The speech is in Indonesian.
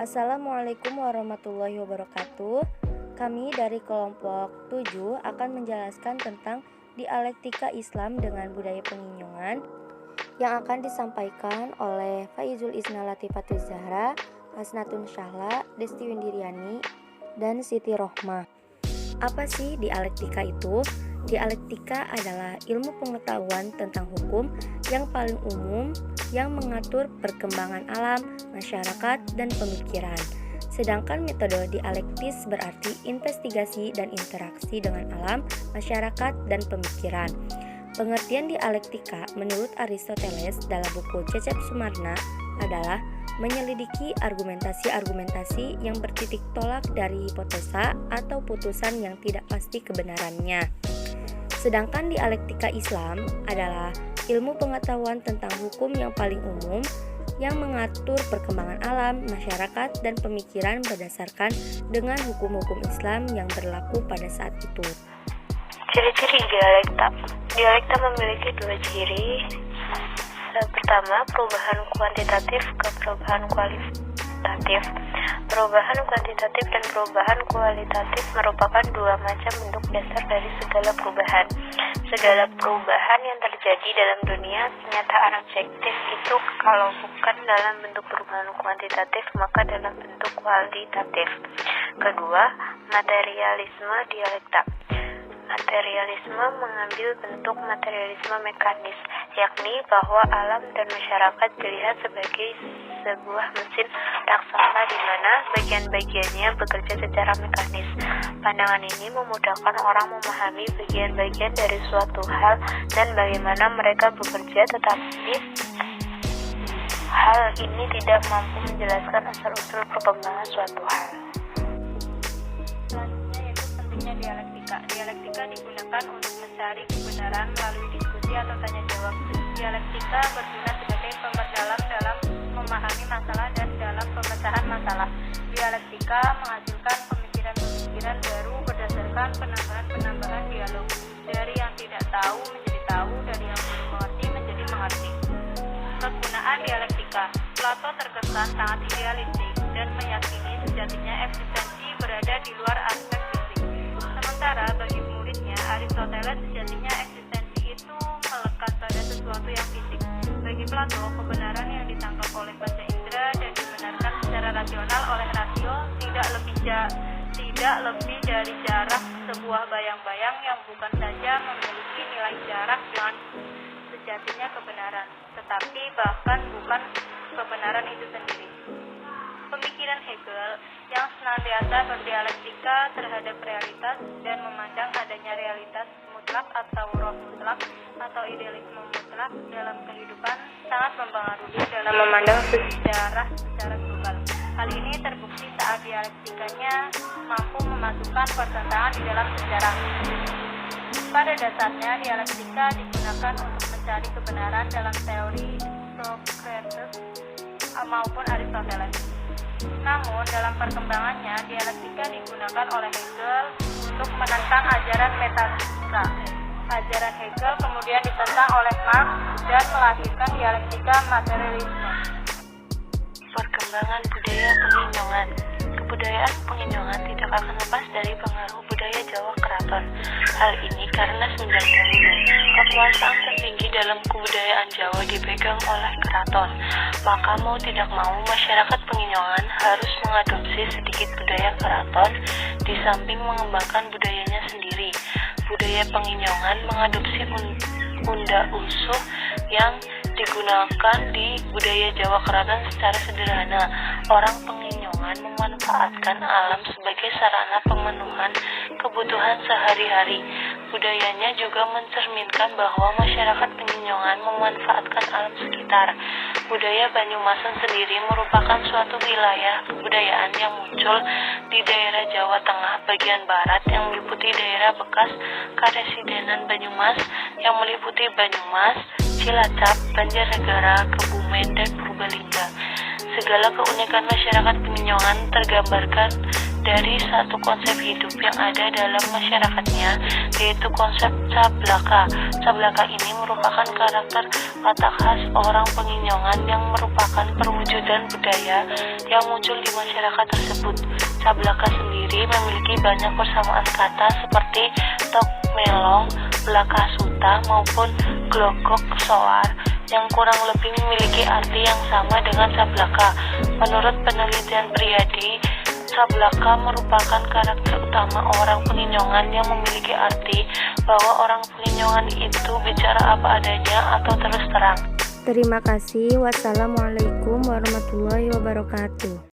Assalamualaikum warahmatullahi wabarakatuh. Kami dari kelompok 7 akan menjelaskan tentang dialektika Islam dengan budaya penginjongan yang akan disampaikan oleh Faizul Isna Latifatul Zahra, Hasnatun Syahla, Desti Windiriani, dan Siti Rohmah. Apa sih dialektika itu? Dialektika adalah ilmu pengetahuan tentang hukum yang paling umum yang mengatur perkembangan alam, masyarakat, dan pemikiran. Sedangkan metode dialektis berarti investigasi dan interaksi dengan alam, masyarakat, dan pemikiran. Pengertian dialektika menurut Aristoteles dalam buku Cecep Sumarna adalah menyelidiki argumentasi-argumentasi yang bertitik tolak dari hipotesa atau putusan yang tidak pasti kebenarannya. Sedangkan dialektika Islam adalah ilmu pengetahuan tentang hukum yang paling umum yang mengatur perkembangan alam, masyarakat, dan pemikiran berdasarkan dengan hukum-hukum Islam yang berlaku pada saat itu. Ciri-ciri dialekta. Dialekta memiliki dua ciri. Pertama, perubahan kuantitatif ke perubahan kualitatif. Perubahan kuantitatif dan perubahan kualitatif merupakan dua macam bentuk dasar dari segala perubahan. Segala perubahan yang terjadi dalam dunia kenyataan objektif itu kalau bukan dalam bentuk perubahan kuantitatif maka dalam bentuk kualitatif. Kedua, materialisme dialekta. Materialisme mengambil bentuk materialisme mekanis, yakni bahwa alam dan masyarakat dilihat sebagai sebuah mesin raksasa di mana bagian-bagiannya bekerja secara mekanis. Pandangan ini memudahkan orang memahami bagian-bagian dari suatu hal dan bagaimana mereka bekerja, tetapi hal ini tidak mampu menjelaskan asal-usul perkembangan suatu hal. Selanjutnya yaitu pentingnya dialektika. Dialektika digunakan untuk mencari kebenaran melalui diskusi atau tanya jawab. Dialektika berguna sebagai pemperdalam dalam memahami masalah dan dalam pemecahan masalah. Dialektika menghasilkan pemikiran-pemikiran baru berdasarkan penambahan-penambahan dialog. Dari yang tidak tahu menjadi tahu, dari yang belum mengerti menjadi mengerti. Kegunaan dialektika. Plato terkesan sangat idealistik dan meyakini sejatinya eksistensi berada di luar aspek fisik. Sementara bagi muridnya, Aristoteles sejatinya eksistensi itu melekat pada sesuatu yang fisik. Bagi Plato, kebenaran yang ditangkap oleh panca indera dan dibenarkan secara rasional oleh rasio tidak lebih dari jarak sebuah bayang-bayang yang bukan saja memiliki nilai jarak dengan sejatinya kebenaran, tetapi bahkan bukan kebenaran itu sendiri. Pemikiran Hegel yang senantiasa berdialektika terhadap realitas dan memandang adanya realitas mutlak atau roh mutlak atau idealisme mutlak dalam kehidupan sangat mempengaruhi dalam memandang sejarah secara global. Hal ini terbukti saat dialektikanya mampu memasukkan pertentangan di dalam sejarah. Pada dasarnya, dialektika digunakan untuk mencari kebenaran dalam teori Socrates maupun Aristoteles. Namun, dalam perkembangannya, dialektika digunakan oleh Hegel untuk menentang ajaran metafisika. Ajaran Hegel kemudian ditentang oleh Marx dan melahirkan dialektika materialisme. Perkembangan budaya penginjongan. Kebudayaan penginjongan tidak akan lepas dari pengaruh budaya Jawa Keraton. Hal ini karena sejak dahulu kekuasaan tertinggi dalam kebudayaan Jawa dipegang oleh keraton. Maka mau tidak mau masyarakat penginjongan harus mengadopsi sedikit budaya keraton di samping mengembangkan budayanya sendiri. Budaya penginjongan mengadopsi unda-usuh yang digunakan di budaya Jawa Keraton secara sederhana. Orang penginjongan memanfaatkan alam sebagai sarana pemenuhan kebutuhan sehari-hari. Budayanya juga mencerminkan bahwa masyarakat penginjongan memanfaatkan alam sekitar. Budaya Banyumasan sendiri merupakan suatu wilayah kebudayaan yang muncul di daerah Jawa Tengah bagian barat yang meliputi daerah bekas Karesidenan Banyumas yang meliputi Banyumas, Cilacap, Banjarnegara, Kebumen, dan Purbalingga. Segala keunikan masyarakat penginjongan tergambarkan dari satu konsep hidup yang ada dalam masyarakatnya, yaitu konsep Cablaka. Cablaka ini merupakan karakter watak khas orang penginjongan yang merupakan perwujudan perbedaan budaya yang muncul di masyarakat tersebut. Sablaka sendiri memiliki banyak persamaan kata seperti tok melong, belaka suta maupun glogok soar yang kurang lebih memiliki arti yang sama dengan sablaka. Menurut penelitian Priyadi, sablaka merupakan karakter utama orang Peninjauan yang memiliki arti bahwa orang Peninjauan itu bicara apa adanya atau terus terang. Terima kasih. Wassalamualaikum warahmatullahi wabarakatuh.